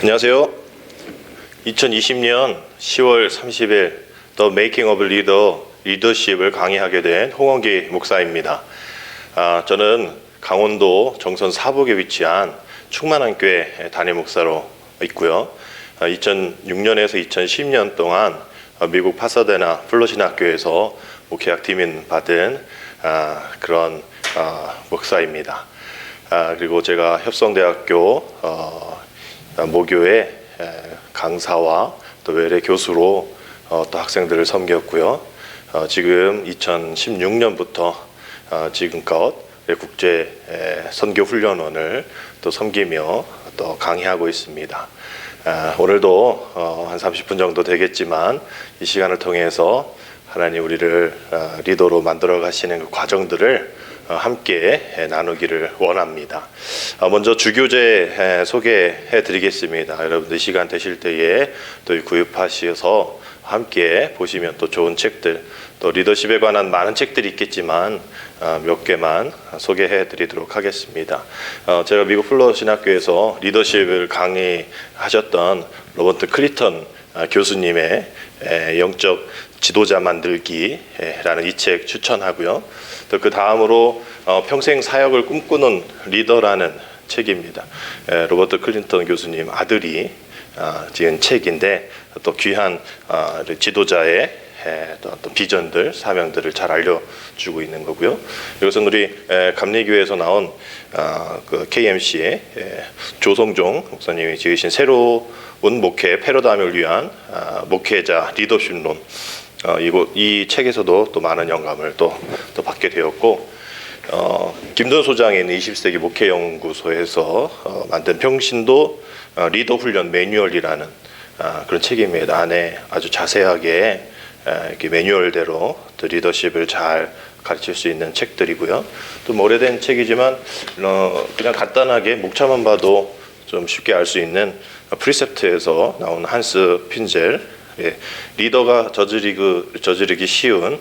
안녕하세요. 2020년 10월 30일 The Making of Leader, 리더십을 강의하게 된 홍원기 목사입니다. 저는 강원도 정선 사북에 위치한 충만한교회 담임 목사로 있고요. 2006년에서 2010년 동안 미국 파사데나 플로시나 학교에서 목회학 팀인 받은 그런 목사입니다. 그리고 제가 협성대학교 모교의 강사와 또 외래 교수로 또 학생들을 섬겼고요. 지금 2016년부터 지금껏 국제 선교 훈련원을 또 섬기며 또 강의하고 있습니다. 오늘도 한 30분 정도 되겠지만 이 시간을 통해서 하나님 우리를 리더로 만들어 가시는 그 과정들을 함께 나누기를 원합니다. 먼저 주교재 소개해 드리겠습니다. 여러분들 시간 되실 때에 또 구입하셔서 함께 보시면 또 좋은 책들, 또 리더십에 관한 많은 책들이 있겠지만 몇 개만 소개해 드리도록 하겠습니다. 제가 미국 플로신학교에서 리더십을 강의하셨던 로버트 클리턴 교수님의 영적 지도자 만들기라는 이 책 추천하고요. 또 그 다음으로 평생 사역을 꿈꾸는 리더라는 책입니다. 로버트 클린턴 교수님 아들이 지은 책인데 또 귀한 지도자의 어떤 비전들, 사명들을 잘 알려주고 있는 거고요. 이것은 우리 감리교회에서 나온 그 KMC의 조성종 목사님이 지으신 새로운 목회 패러다임을 위한 목회자 리더십론, 이 책에서도 또 많은 영감을 또 받게 되었고, 김도현 소장이 있는 21세기 목회연구소에서 만든 평신도 리더 훈련 매뉴얼이라는 그런 책입니다. 안에 아주 자세하게 이렇게 매뉴얼대로 또 리더십을 잘 가르칠 수 있는 책들이고요. 또 오래된 책이지만 그냥 간단하게 목차만 봐도 좀 쉽게 알 수 있는 프리셉트에서 나온 한스 핀젤, 리더가 저지르기 쉬운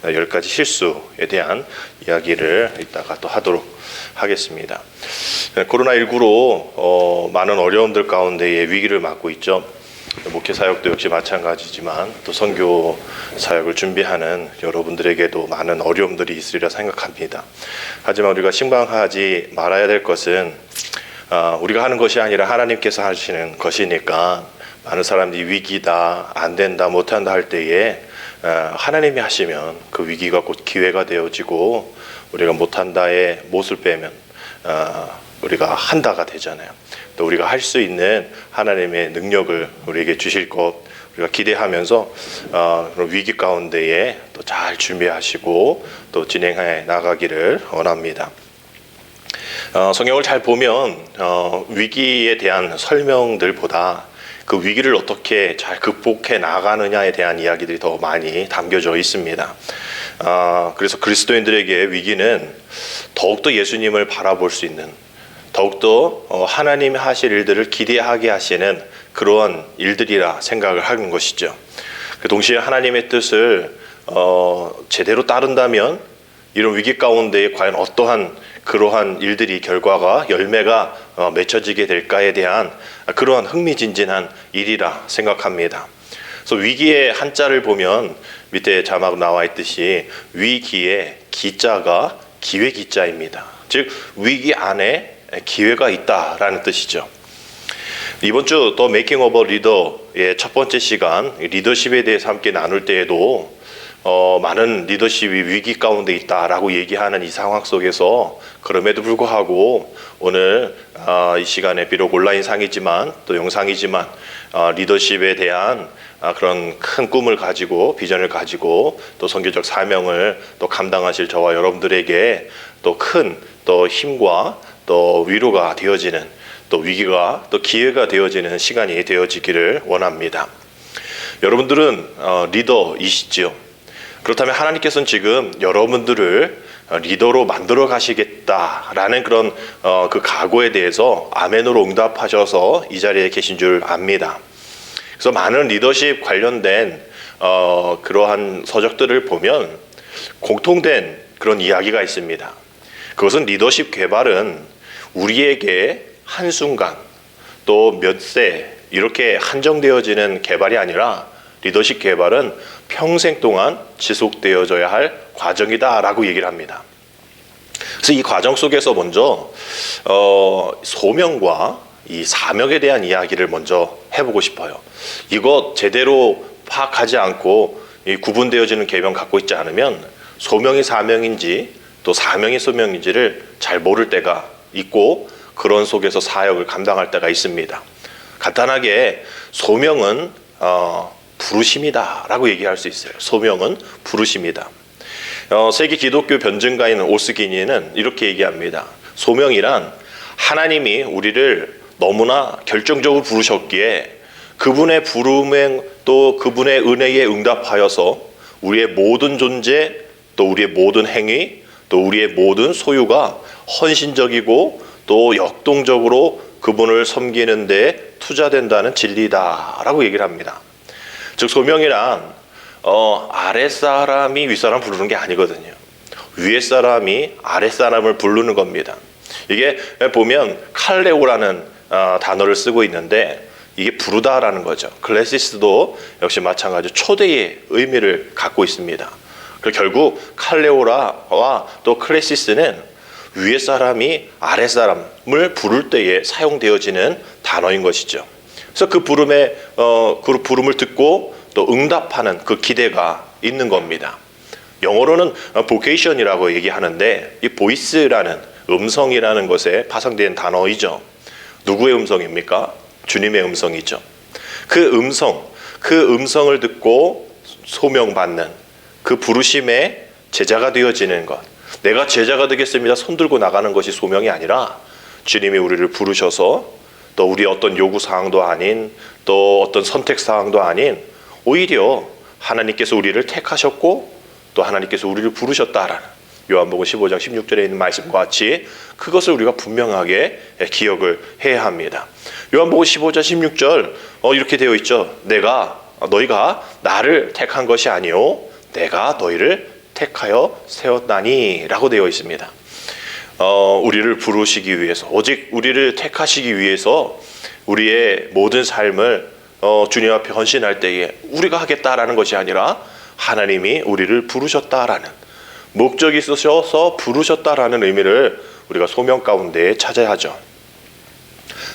10가지 실수에 대한 이야기를 이따가 또 하도록 하겠습니다. 코로나19로 많은 어려움들 가운데에 위기를 맞고 있죠. 목회 사역도 역시 마찬가지지만 또 선교 사역을 준비하는 여러분들에게도 많은 어려움들이 있으리라 생각합니다. 하지만 우리가 신방하지 말아야 될 것은 우리가 하는 것이 아니라 하나님께서 하시는 것이니까, 많은 사람들이 위기다, 안 된다, 못한다 할 때에 하나님이 하시면 그 위기가 곧 기회가 되어지고, 우리가 못한다의 못을 빼면 우리가 한다가 되잖아요. 또 우리가 할 수 있는 하나님의 능력을 우리에게 주실 것 우리가 기대하면서 그런 위기 가운데에 또 잘 준비하시고 또 진행해 나가기를 원합니다. 성경을 잘 보면 위기에 대한 설명들보다 그 위기를 어떻게 잘 극복해 나가느냐에 대한 이야기들이 더 많이 담겨져 있습니다. 그래서 그리스도인들에게 위기는 더욱더 예수님을 바라볼 수 있는, 더욱더 하나님이 하실 일들을 기대하게 하시는 그러한 일들이라 생각을 하는 것이죠. 동시에 하나님의 뜻을 제대로 따른다면 이런 위기 가운데 과연 어떠한 그러한 일들이, 결과가, 열매가 맺혀지게 될까에 대한 그러한 흥미진진한 일이라 생각합니다. 그래서 위기의 한자를 보면 밑에 자막 나와 있듯이 위기의 기자가 기회 기자입니다. 즉 위기 안에 기회가 있다라는 뜻이죠. 이번 주 더 메이킹 오브 리더의 첫 번째 시간, 리더십에 대해서 함께 나눌 때에도 많은 리더십이 위기 가운데 있다라고 얘기하는 이 상황 속에서, 그럼에도 불구하고 오늘 이 시간에 비록 온라인상이지만 또 영상이지만 리더십에 대한 그런 큰 꿈을 가지고, 비전을 가지고 또 선교적 사명을 또 감당하실 저와 여러분들에게 또 큰 또 힘과 또 위로가 되어지는, 또 위기가 또 기회가 되어지는 시간이 되어지기를 원합니다. 여러분들은 리더이시죠. 그렇다면 하나님께서는 지금 여러분들을 리더로 만들어 가시겠다라는 그런 그 각오에 대해서 아멘으로 응답하셔서 이 자리에 계신 줄 압니다. 그래서 많은 리더십 관련된 그러한 서적들을 보면 공통된 그런 이야기가 있습니다. 그것은 리더십 개발은 우리에게 한순간 또 몇 세 이렇게 한정되어지는 개발이 아니라 리더십 개발은 평생 동안 지속되어져야 할 과정이다라고 얘기를 합니다. 그래서 이 과정 속에서 먼저 소명과 이 사명에 대한 이야기를 먼저 해보고 싶어요. 이거 제대로 파악하지 않고 이 구분되어지는 개념 갖고 있지 않으면 소명이 사명인지 또 사명이 소명인지를 잘 모를 때가 있고 그런 속에서 사역을 감당할 때가 있습니다. 간단하게 소명은 부르심이다 라고 얘기할 수 있어요. 소명은 부르심이다. 세계 기독교 변증가인 오스기니는 이렇게 얘기합니다. 소명이란 하나님이 우리를 너무나 결정적으로 부르셨기에 그분의 부름에 또 그분의 은혜에 응답하여서 우리의 모든 존재 또 우리의 모든 행위 또 우리의 모든 소유가 헌신적이고 또 역동적으로 그분을 섬기는 데 투자된다는 진리다라고 얘기를 합니다. 즉 소명이란 아랫사람이 윗사람 부르는 게 아니거든요. 위에 사람이 아랫사람을 부르는 겁니다. 이게 보면 칼레오라는 단어를 쓰고 있는데 이게 부르다라는 거죠. 클래시스도 역시 마찬가지로 초대의 의미를 갖고 있습니다. 결국 칼레오라와 또 클래시스는 위에 사람이 아랫 사람을 부를 때에 사용되어지는 단어인 것이죠. 그래서 그 부름을 듣고 또 응답하는 그 기대가 있는 겁니다. 영어로는 vocation이라고 얘기하는데 이 voice라는 음성이라는 것에 파생된 단어이죠. 누구의 음성입니까? 주님의 음성이죠. 그 음성을 듣고 소명받는 그 부르심의 제자가 되어지는 것. 내가 제자가 되겠습니다. 손 들고 나가는 것이 소명이 아니라 주님이 우리를 부르셔서 또 우리 어떤 요구사항도 아닌 또 어떤 선택사항도 아닌 오히려 하나님께서 우리를 택하셨고 또 하나님께서 우리를 부르셨다라는 요한복음 15장 16절에 있는 말씀과 같이 그것을 우리가 분명하게 기억을 해야 합니다. 요한복음 15장 16절 이렇게 되어 있죠. 너희가 나를 택한 것이 아니요 내가 너희를 택하여 세웠나니 라고 되어 있습니다. 우리를 부르시기 위해서 오직 우리를 택하시기 위해서 우리의 모든 삶을 주님 앞에 헌신할 때에 우리가 하겠다라는 것이 아니라 하나님이 우리를 부르셨다라는 목적이 있으셔서 부르셨다라는 의미를 우리가 소명 가운데 찾아야 하죠.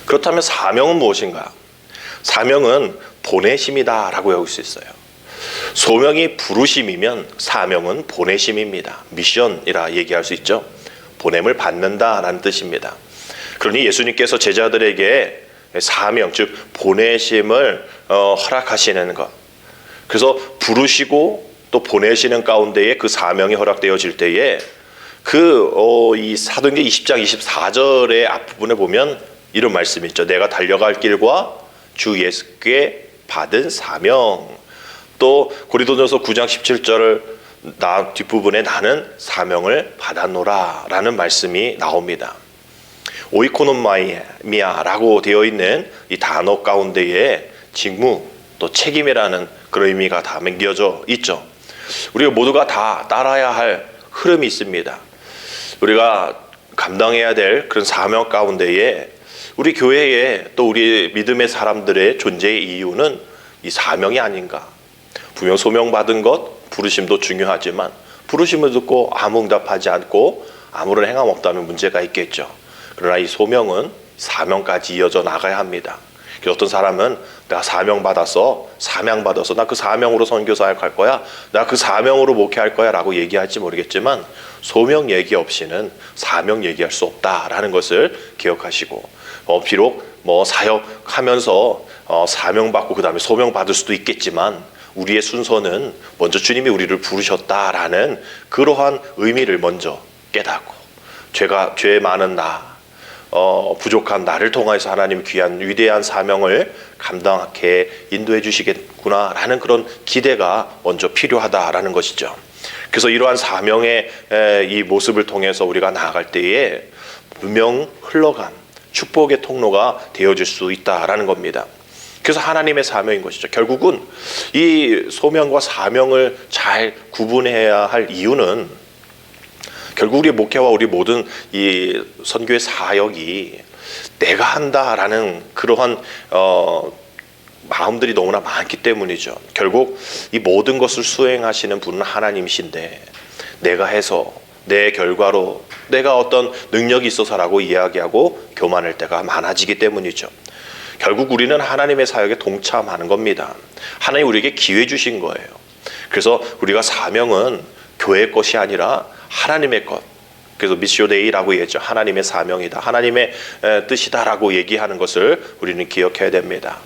그렇다면 사명은 무엇인가? 사명은 보내심이다 라고 할 수 있어요. 소명이 부르심이면 사명은 보내심입니다. 미션이라 얘기할 수 있죠. 보냄을 받는다라는 뜻입니다. 그러니 예수님께서 제자들에게 사명, 즉 보내심을 허락하시는 것. 그래서 부르시고 또 보내시는 가운데에 그 사명이 허락되어질 때에 이 사도행전 20장 24절의 앞부분에 보면 이런 말씀이 있죠. 내가 달려갈 길과 주 예수께 받은 사명. 또 고린도전서 9장 17절 뒷부분에 나는 사명을 받았노라 라는 말씀이 나옵니다. 오이코노마이미아라고 되어 있는 이 단어 가운데에 직무 또 책임이라는 그런 의미가 다 담겨져 있죠. 우리가 모두가 다 따라야 할 흐름이 있습니다. 우리가 감당해야 될 그런 사명 가운데에 우리 교회에 또 우리 믿음의 사람들의 존재의 이유는 이 사명이 아닌가. 분명 소명받은 것, 부르심도 중요하지만 부르심을 듣고 아무 응답하지 않고 아무런 행함 없다면 문제가 있겠죠. 그러나 이 소명은 사명까지 이어져 나가야 합니다. 어떤 사람은 내가 사명받아서 나 그 사명으로 선교사역할 거야, 나 그 사명으로 목회할 거야 라고 얘기할지 모르겠지만 소명 얘기 없이는 사명 얘기할 수 없다라는 것을 기억하시고 비록 사역하면서 사명받고 그 다음에 소명받을 수도 있겠지만 우리의 순서는 먼저 주님이 우리를 부르셨다라는 그러한 의미를 먼저 깨닫고 죄 많은 부족한 나를 통해서 하나님 귀한 위대한 사명을 감당하게 인도해 주시겠구나라는 그런 기대가 먼저 필요하다라는 것이죠. 그래서 이러한 사명의 이 모습을 통해서 우리가 나아갈 때에 분명 흘러간 축복의 통로가 되어질 수 있다라는 겁니다. 그래서 하나님의 사명인 것이죠. 결국은 이 소명과 사명을 잘 구분해야 할 이유는 결국 우리 목회와 우리 모든 이 선교의 사역이 내가 한다라는 그러한 마음들이 너무나 많기 때문이죠. 결국 이 모든 것을 수행하시는 분은 하나님이신데 내가 해서 내 결과로 내가 어떤 능력이 있어서라고 이야기하고 교만할 때가 많아지기 때문이죠. 결국 우리는 하나님의 사역에 동참하는 겁니다. 하나님 우리에게 기회 주신 거예요. 그래서 우리가 사명은 교회의 것이 아니라 하나님의 것. 그래서 미시오 데이라고 얘기했죠. 하나님의 사명이다. 하나님의 뜻이다라고 얘기하는 것을 우리는 기억해야 됩니다.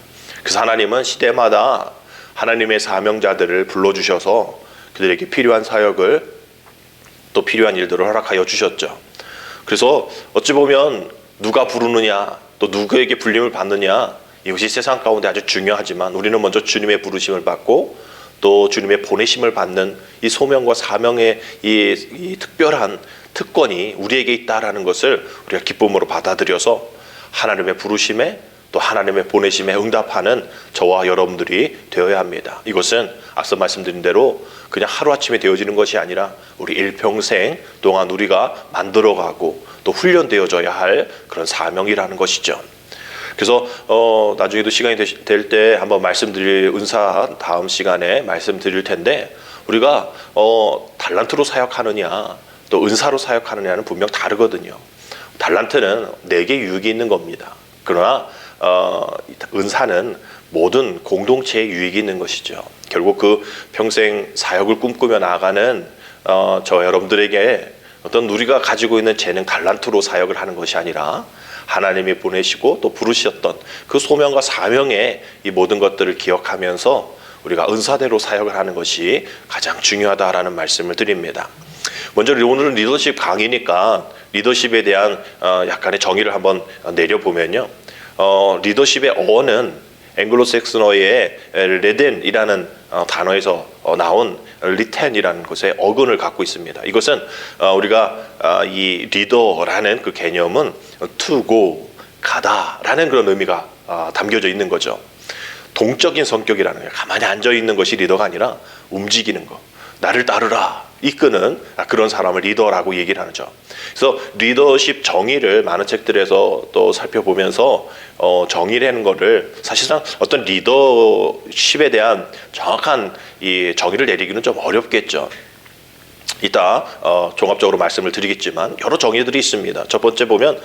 그래서 하나님은 시대마다 하나님의 사명자들을 불러주셔서 그들에게 필요한 사역을 또 필요한 일들을 허락하여 주셨죠. 그래서 어찌 보면 누가 부르느냐 또 누구에게 불림을 받느냐 이것이 세상 가운데 아주 중요하지만 우리는 먼저 주님의 부르심을 받고 또 주님의 보내심을 받는 이 소명과 사명의 이 특별한 특권이 우리에게 있다라는 것을 우리가 기쁨으로 받아들여서 하나님의 부르심에 또 하나님의 보내심에 응답하는 저와 여러분들이 되어야 합니다. 이것은 앞서 말씀드린 대로 그냥 하루아침에 되어지는 것이 아니라 우리 일평생 동안 우리가 만들어가고 또 훈련되어져야 할 그런 사명이라는 것이죠. 그래서 나중에도 시간이 될 때 한번 말씀드릴 은사 다음 시간에 말씀드릴 텐데 우리가 달란트로 사역하느냐 또 은사로 사역하느냐는 분명 다르거든요. 달란트는 내게 유익이 있는 겁니다. 그러나 은사는 모든 공동체에 유익이 있는 것이죠. 결국 그 평생 사역을 꿈꾸며 나아가는 저 여러분들에게 어떤 우리가 가지고 있는 재능 달란트로 사역을 하는 것이 아니라 하나님이 보내시고 또 부르셨던 그 소명과 사명의 이 모든 것들을 기억하면서 우리가 은사대로 사역을 하는 것이 가장 중요하다라는 말씀을 드립니다. 먼저 오늘은 리더십 강의니까 리더십에 대한 약간의 정의를 한번 내려보면요. 리더십의 어는 앵글로색슨어의 레덴이라는 단어에서 나온 리텐이라는 것의 어근을 갖고 있습니다. 이것은 우리가 이 리더라는 그 개념은 투고 가다라는 그런 의미가 담겨져 있는 거죠. 동적인 성격이라는 거예요. 가만히 앉아 있는 것이 리더가 아니라 움직이는 것. 나를 따르라 이끄는 그런 사람을 리더라고 얘기를 하죠. 그래서 리더십 정의를 많은 책들에서 또 살펴보면서 정의라는 거를 사실상 어떤 리더십에 대한 정확한 이 정의를 내리기는 좀 어렵겠죠. 이따 종합적으로 말씀을 드리겠지만 여러 정의들이 있습니다. 첫 번째 보면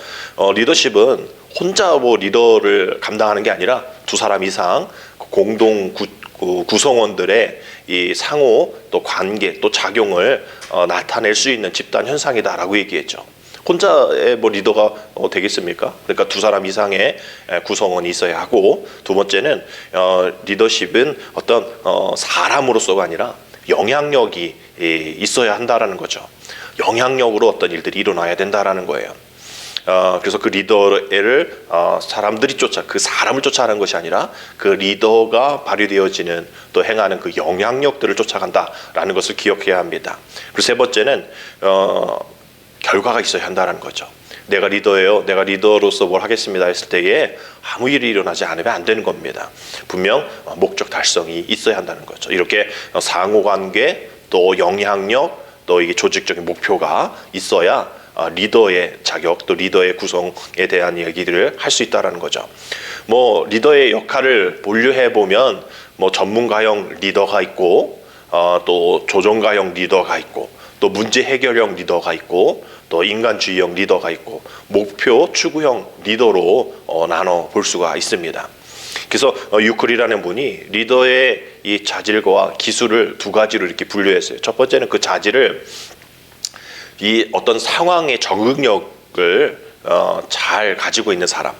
리더십은 혼자 리더를 감당하는 게 아니라 두 사람 이상 공동 구성원들의 이 상호 또 관계 또 작용을 나타낼 수 있는 집단 현상이다라고 얘기했죠. 혼자의 리더가 되겠습니까? 그러니까 두 사람 이상의 구성원이 있어야 하고, 두 번째는 리더십은 어떤 사람으로서가 아니라 영향력이 있어야 한다라는 거죠. 영향력으로 어떤 일들이 일어나야 된다라는 거예요. 그래서 그 리더를 사람들이 그 사람을 쫓아가는 것이 아니라 그 리더가 발휘되어지는 또 행하는 그 영향력들을 쫓아간다라는 것을 기억해야 합니다. 그리고 세 번째는 결과가 있어야 한다는 거죠. 내가 리더예요. 내가 리더로서 뭘 하겠습니다 했을 때에 아무 일이 일어나지 않으면 안 되는 겁니다. 분명 목적 달성이 있어야 한다는 거죠. 이렇게 상호관계 또 영향력 또 이게 조직적인 목표가 있어야 리더의 자격 또 리더의 구성에 대한 얘기들을 할 수 있다라는 거죠. 리더의 역할을 분류해 보면 전문가형 리더가 있고 또 조정가형 리더가 있고 또 문제 해결형 리더가 있고 또 인간주의형 리더가 있고 목표 추구형 리더로 나눠 볼 수가 있습니다. 그래서 유클이라는 분이 리더의 이 자질과 기술을 두 가지로 이렇게 분류했어요. 첫 번째는 그 자질을 이 어떤 상황의 적응력을 잘 가지고 있는 사람,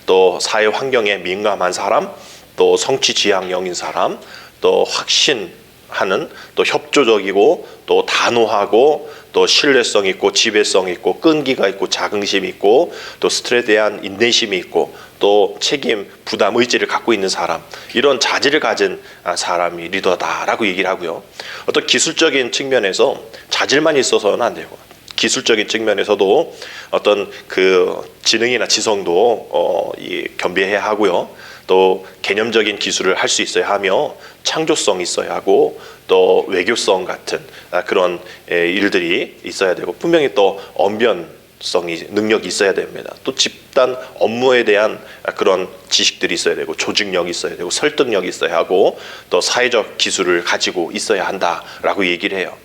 또 사회 환경에 민감한 사람, 또 성취 지향형인 사람, 또 확신하는, 또 협조적이고, 또 단호하고, 또 신뢰성 있고, 지배성 있고, 끈기가 있고, 자긍심이 있고, 또 스트레스에 대한 인내심이 있고, 또 책임, 부담, 의지를 갖고 있는 사람, 이런 자질을 가진 사람이 리더다라고 얘기를 하고요. 어떤 기술적인 측면에서 자질만 있어서는 안 되고, 기술적인 측면에서도 어떤 그 지능이나 지성도 겸비해야 하고요. 또 개념적인 기술을 할 수 있어야 하며 창조성이 있어야 하고 또 외교성 같은 그런 일들이 있어야 되고 분명히 또 언변 능력이 있어야 됩니다. 또 집단 업무에 대한 그런 지식들이 있어야 되고, 조직력이 있어야 되고, 설득력이 있어야 하고, 또 사회적 기술을 가지고 있어야 한다라고 얘기를 해요.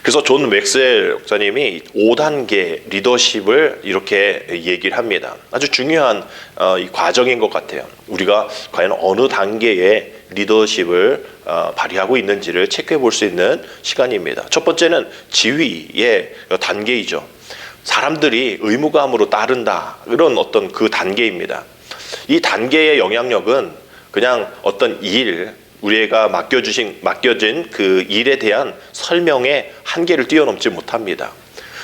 그래서 존 맥스웰 목사님이 5단계 리더십을 이렇게 얘기를 합니다. 아주 중요한 이 과정인 것 같아요. 우리가 과연 어느 단계의 리더십을 발휘하고 있는지를 체크해 볼 수 있는 시간입니다. 첫 번째는 지위의 단계이죠. 사람들이 의무감으로 따른다, 이런 어떤 그 단계입니다. 이 단계의 영향력은 그냥 어떤 우리가 맡겨진 그 일에 대한 설명의 한계를 뛰어넘지 못합니다.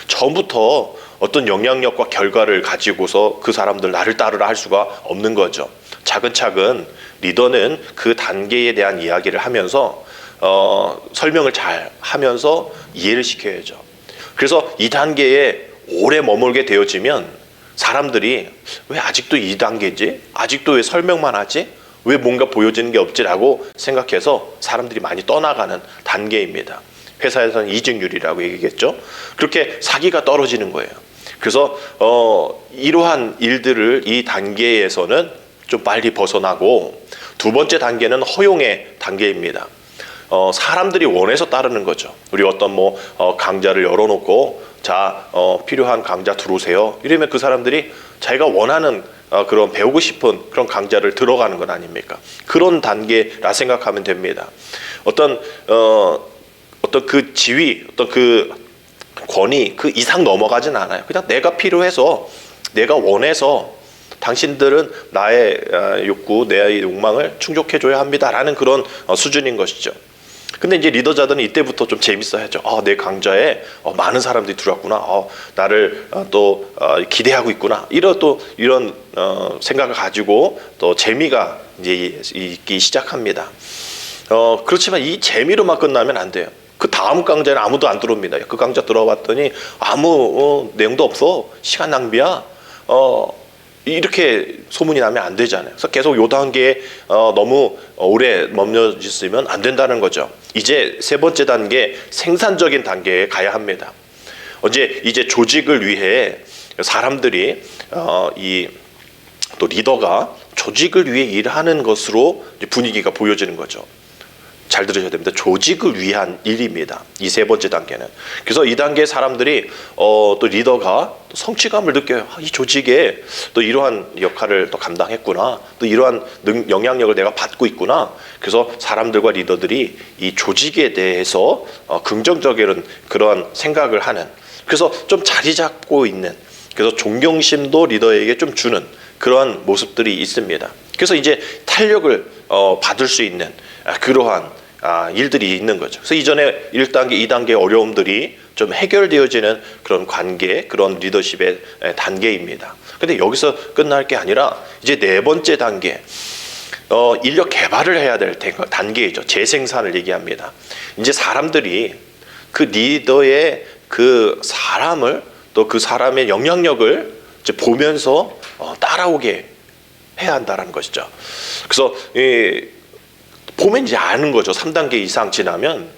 처음부터 어떤 영향력과 결과를 가지고서 그 사람들 나를 따르라 할 수가 없는 거죠. 차근차근 리더는 그 단계에 대한 이야기를 하면서 설명을 잘 하면서 이해를 시켜야죠. 그래서 이 단계에 오래 머물게 되어지면 사람들이 왜 아직도 이 단계지? 아직도 왜 설명만 하지? 왜 뭔가 보여지는 게 없지라고 생각해서 사람들이 많이 떠나가는 단계입니다. 회사에서는 이직률이라고 얘기했죠. 그렇게 사기가 떨어지는 거예요. 그래서 이러한 일들을 이 단계에서는 좀 빨리 벗어나고, 두 번째 단계는 허용의 단계입니다. 사람들이 원해서 따르는 거죠. 우리 어떤 강좌를 열어놓고 필요한 강좌 들어오세요. 이러면 그 사람들이 자기가 원하는 그런 배우고 싶은 그런 강좌를 들어가는 건 아닙니까? 그런 단계라 생각하면 됩니다. 어떤 그 지위, 어떤 그 권위, 그 이상 넘어가진 않아요. 그냥 내가 필요해서, 내가 원해서 당신들은 나의 욕구, 내 욕망을 충족해줘야 합니다라는 그런 수준인 것이죠. 근데 이제 리더자들은 이때부터 좀 재밌어야죠. 내 강좌에 많은 사람들이 들어왔구나. 나를 또 기대하고 있구나. 이런 생각을 가지고 또 재미가 이제 있기 시작합니다. 그렇지만 이 재미로만 끝나면 안 돼요. 그 다음 강좌는 아무도 안 들어옵니다. 그 강좌 들어봤더니 아무 내용도 없어. 시간 낭비야. 이렇게 소문이 나면 안 되잖아요. 그래서 계속 요 단계에 너무 오래 머물렀으면 안 된다는 거죠. 이제 세 번째 단계, 생산적인 단계에 가야 합니다. 이제 조직을 위해 사람들이 또 리더가 조직을 위해 일하는 것으로 분위기가 보여지는 거죠. 잘 들으셔야 됩니다. 조직을 위한 일입니다. 이 세 번째 단계는. 그래서 이 단계 사람들이 또 리더가 또 성취감을 느껴요. 이 조직에 또 이러한 역할을 또 감당했구나. 또 이러한 영향력을 내가 받고 있구나. 그래서 사람들과 리더들이 이 조직에 대해서 긍정적인 그런 생각을 하는, 그래서 좀 자리 잡고 있는, 그래서 존경심도 리더에게 좀 주는 그러한 모습들이 있습니다. 그래서 이제 탄력을 받을 수 있는 그러한 일들이 있는 거죠. 그래서 이전에 1단계, 2단계 어려움들이 좀 해결되어지는 그런 관계, 그런 리더십의 단계입니다. 근데 여기서 끝날 게 아니라 이제 네 번째 단계, 인력 개발을 해야 될 단계이죠. 재생산을 얘기합니다. 이제 사람들이 그 리더의 그 사람을, 또 그 사람의 영향력을 이제 보면서 따라오게 해야 한다는 것이죠. 그래서 보면 이제 아는 거죠. 3단계 이상 지나면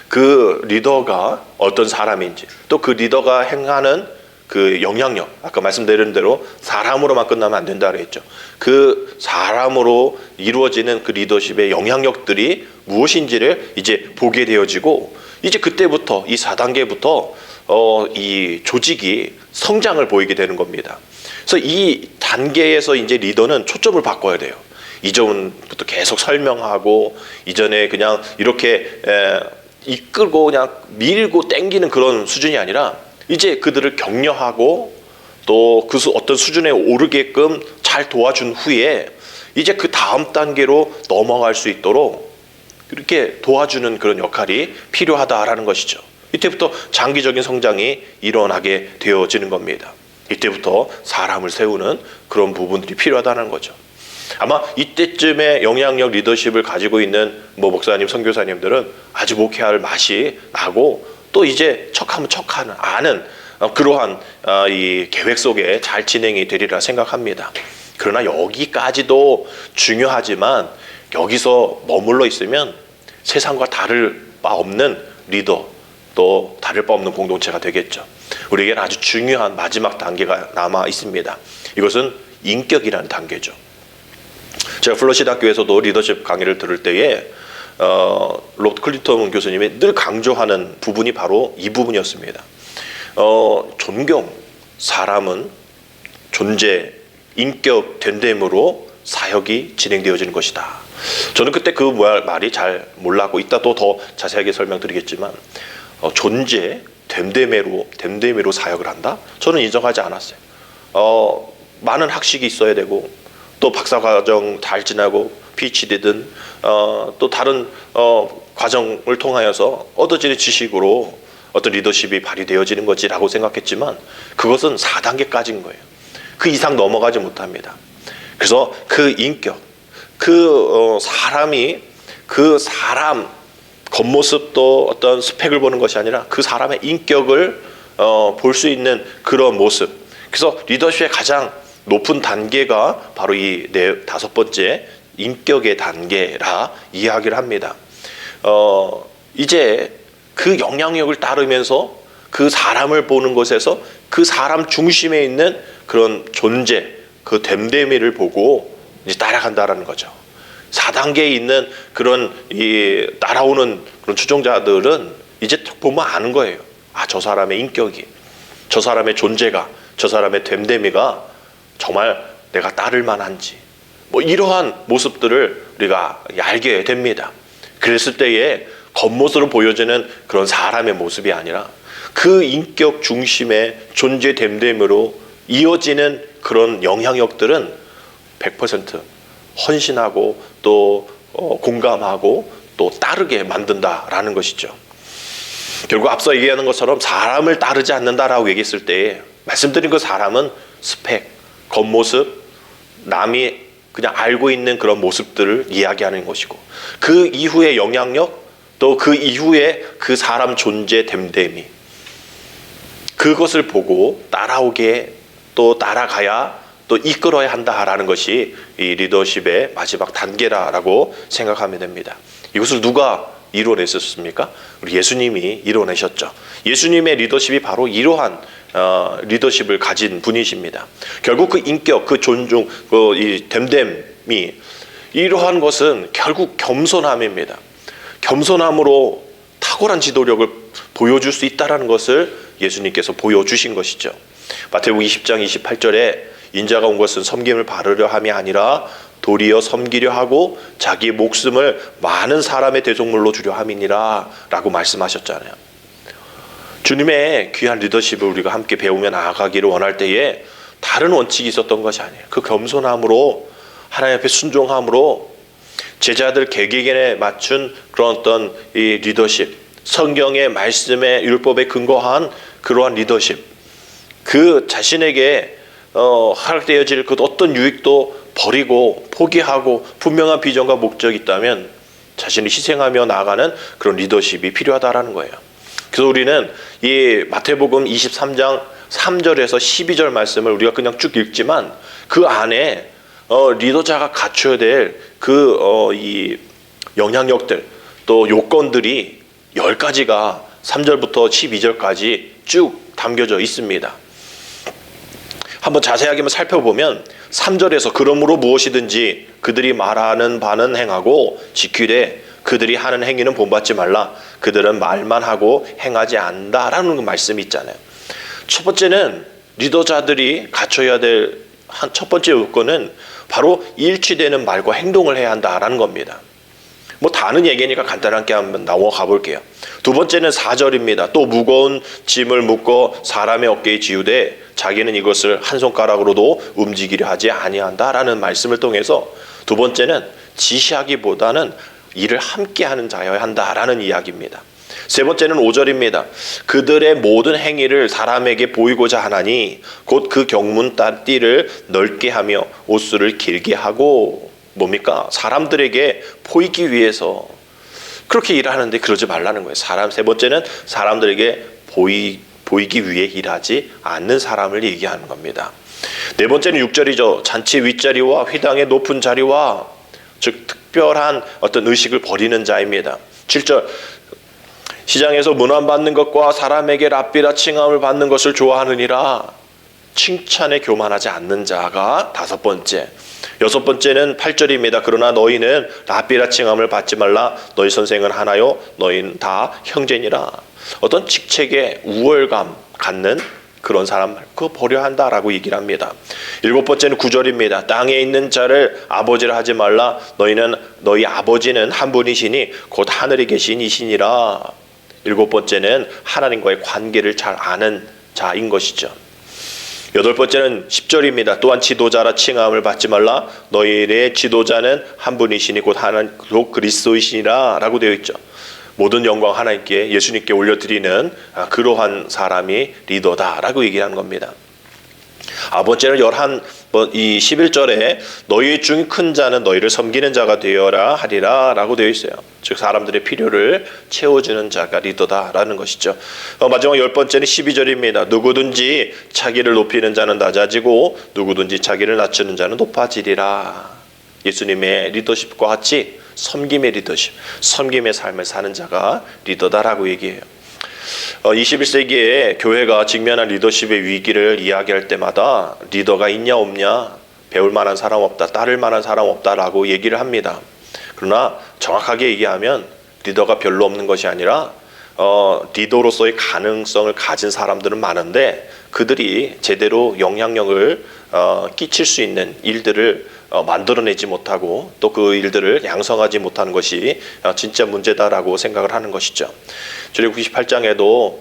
그 리더가 어떤 사람인지, 또 그 리더가 행하는 그 영향력, 아까 말씀드린 대로 사람으로만 끝나면 안 된다 그랬죠. 그 사람으로 이루어지는 그 리더십의 영향력들이 무엇인지를 이제 보게 되어지고, 이제 그때부터 이 4단계부터 이 조직이 성장을 보이게 되는 겁니다. 그래서 이 단계에서 이제 리더는 초점을 바꿔야 돼요. 이전부터 계속 설명하고, 이전에 그냥 이렇게 이끌고 그냥 밀고 땡기는 그런 수준이 아니라, 이제 그들을 격려하고 또 그 어떤 수준에 오르게끔 잘 도와준 후에 이제 그 다음 단계로 넘어갈 수 있도록 이렇게 도와주는 그런 역할이 필요하다라는 것이죠. 이때부터 장기적인 성장이 일어나게 되어지는 겁니다. 이때부터 사람을 세우는 그런 부분들이 필요하다는 거죠. 아마 이때쯤에 영향력 리더십을 가지고 있는 목사님, 선교사님들은 아주 목회할 맛이 나고, 또 이제 척하면 척하는 아는 그러한 이 계획 속에 잘 진행이 되리라 생각합니다. 그러나 여기까지도 중요하지만 여기서 머물러 있으면 세상과 다를 바 없는 리더, 또 다를 바 없는 공동체가 되겠죠. 우리에게는 아주 중요한 마지막 단계가 남아 있습니다. 이것은 인격이라는 단계죠. 제가 플러시드 학교에서도 리더십 강의를 들을 때에 로버트 클린턴 교수님이 늘 강조하는 부분이 바로 이 부분이었습니다. 존경, 사람은 존재, 인격, 됨됨으로 사역이 진행되어지는 것이다. 저는 그때 그 말이 잘 몰랐고 이따 또 더 자세하게 설명드리겠지만 존재, 됨됨이로 사역을 한다? 저는 인정하지 않았어요. 많은 학식이 있어야 되고 또 박사과정 잘 지나고 PhD든 또 다른 과정을 통하여서 얻어지는 지식으로 어떤 리더십이 발휘되어지는 거지라고 생각했지만 그것은 4단계까지인 거예요. 그 이상 넘어가지 못합니다. 그래서 그 인격, 사람이 그 사람 겉모습도 어떤 스펙을 보는 것이 아니라 그 사람의 인격을 볼 수 있는 그런 모습. 그래서 리더십의 가장 높은 단계가 바로 이 5번째 인격의 단계라 이야기를 합니다. 이제 그 영향력을 따르면서 그 사람을 보는 것에서 그 사람 중심에 있는 그런 존재, 그 됨됨이를 보고 이제 따라간다라는 거죠. 4단계에 있는 그런 따라오는 그런 추종자들은 이제 딱 보면 아는 거예요. 아, 저 사람의 인격이, 저 사람의 존재가, 저 사람의 됨됨이가 정말 내가 따를 만한지, 뭐 이러한 모습들을 우리가 알게 됩니다. 그랬을 때에 겉모습으로 보여지는 그런 사람의 모습이 아니라 그 인격 중심의 존재 됨됨으로 이어지는 그런 영향력들은 100% 헌신하고 또 공감하고 또 따르게 만든다라는 것이죠. 결국 앞서 얘기하는 것처럼 사람을 따르지 않는다라고 얘기했을 때 말씀드린 그 사람은 스펙, 겉모습, 남이 그냥 알고 있는 그런 모습들을 이야기하는 것이고 그 이후의 영향력 또 그 이후에 그 사람 존재 됨됨이 그것을 보고 따라오게 또 따라가야 또 이끌어야 한다라는 것이 이 리더십의 마지막 단계라고 생각하면 됩니다. 이것을 누가 이뤄냈었습니까? 우리 예수님이 이뤄내셨죠. 예수님의 리더십이 바로 이러한 리더십을 가진 분이십니다. 결국 그 인격, 그 존중, 이 됨됨이 이러한 것은 결국 겸손함입니다. 겸손함으로 탁월한 지도력을 보여줄 수 있다는 것을 예수님께서 보여주신 것이죠. 마태복음 20장 28절에 인자가 온 것은 섬김을 바르려 함이 아니라 도리어 섬기려 하고 자기 목숨을 많은 사람의 대속물로 주려 함이니라 라고 말씀하셨잖아요. 주님의 귀한 리더십을 우리가 함께 배우며 나아가기를 원할 때에 다른 원칙이 있었던 것이 아니에요. 그 겸손함으로 하나님 앞에 순종함으로 제자들 개개인에 맞춘 그런 어떤 이 리더십, 성경의 말씀의 율법에 근거한 그러한 리더십, 그 자신에게 허락되어질 그 어떤 유익도 버리고 포기하고 분명한 비전과 목적이 있다면 자신을 희생하며 나아가는 그런 리더십이 필요하다라는 거예요. 그래서 우리는 이 마태복음 23장 3절에서 12절 말씀을 우리가 그냥 쭉 읽지만 그 안에 리더자가 갖춰야 될 이 영향력들 또 요건들이 10가지가 3절부터 12절까지 쭉 담겨져 있습니다. 한번 자세하게 살펴보면 3절에서 그러므로 무엇이든지 그들이 말하는 바는 행하고 지키되 그들이 하는 행위는 본받지 말라. 그들은 말만 하고 행하지 않는다라는 말씀이 있잖아요. 첫 번째는 리더자들이 갖춰야 될 첫 번째 요건은 바로 일치되는 말과 행동을 해야 한다라는 겁니다. 뭐 다른 얘기니까 간단하게 한번 나와 볼게요. 두 번째는 4절입니다. 또 무거운 짐을 묶어 사람의 어깨에 지우되 자기는 이것을 한 손가락으로도 움직이려 하지 아니한다라는 말씀을 통해서 두 번째는 지시하기보다는 일을 함께하는 자여야 한다라는 이야기입니다. 세 번째는 5절입니다. 그들의 모든 행위를 사람에게 보이고자 하나니 곧 그 경문 띠를 넓게 하며 옷수를 길게 하고 뭡니까? 사람들에게 보이기 위해서 그렇게 일을 하는데 그러지 말라는 거예요. 세 번째는 사람들에게 보이기 위해 일하지 않는 사람을 얘기하는 겁니다. 네 번째는 6절이죠. 잔치 윗자리와 회당의 높은 자리와 즉 특별한 어떤 의식을 버리는 자입니다. 7절 시장에서 문안받는 것과 사람에게 랍비라 칭함을 받는 것을 좋아하느니라. 칭찬에 교만하지 않는 자가 5번째. 6번째는 8절입니다. 그러나 너희는 랍비라 칭함을 받지 말라. 너희 선생은 하나요 너희는 다 형제니라. 어떤 직책에 우월감 갖는 그런 사람 그거 버려야 한다라고 얘기를 합니다. 7번째는 9절입니다. 땅에 있는 자를 아버지라 하지 말라. 너희 아버지는 한 분이시니 곧 하늘에 계신 이시니라. 7번째는 하나님과의 관계를 잘 아는 자인 것이죠. 8번째는 10절입니다. 또한 지도자라 칭함을 받지 말라. 너희의 지도자는 한 분이시니 곧 그리스도이시니라 라고 되어 있죠. 모든 영광 하나님께 예수님께 올려드리는 그러한 사람이 리더다라고 얘기하는 겁니다. 번째는 11절에 너희 중 큰 자는 너희를 섬기는 자가 되어라 하리라 라고 되어 있어요. 즉 사람들의 필요를 채워주는 자가 리더다라는 것이죠. 마지막 10번째는 12절입니다. 누구든지 자기를 높이는 자는 낮아지고 누구든지 자기를 낮추는 자는 높아지리라. 예수님의 리더십과 같이 섬김의 리더십, 섬김의 삶을 사는 자가 리더다라고 얘기해요. 21세기에 교회가 직면한 리더십의 위기를 이야기할 때마다 리더가 있냐 없냐, 배울 만한 사람 없다, 따를 만한 사람 없다라고 얘기를 합니다. 그러나 정확하게 얘기하면 리더가 별로 없는 것이 아니라 리더로서의 가능성을 가진 사람들은 많은데 그들이 제대로 영향력을 끼칠 수 있는 일들을 만들어내지 못하고 또 그 일들을 양성하지 못하는 것이 진짜 문제다라고 생각을 하는 것이죠. 출애굽기 98장에도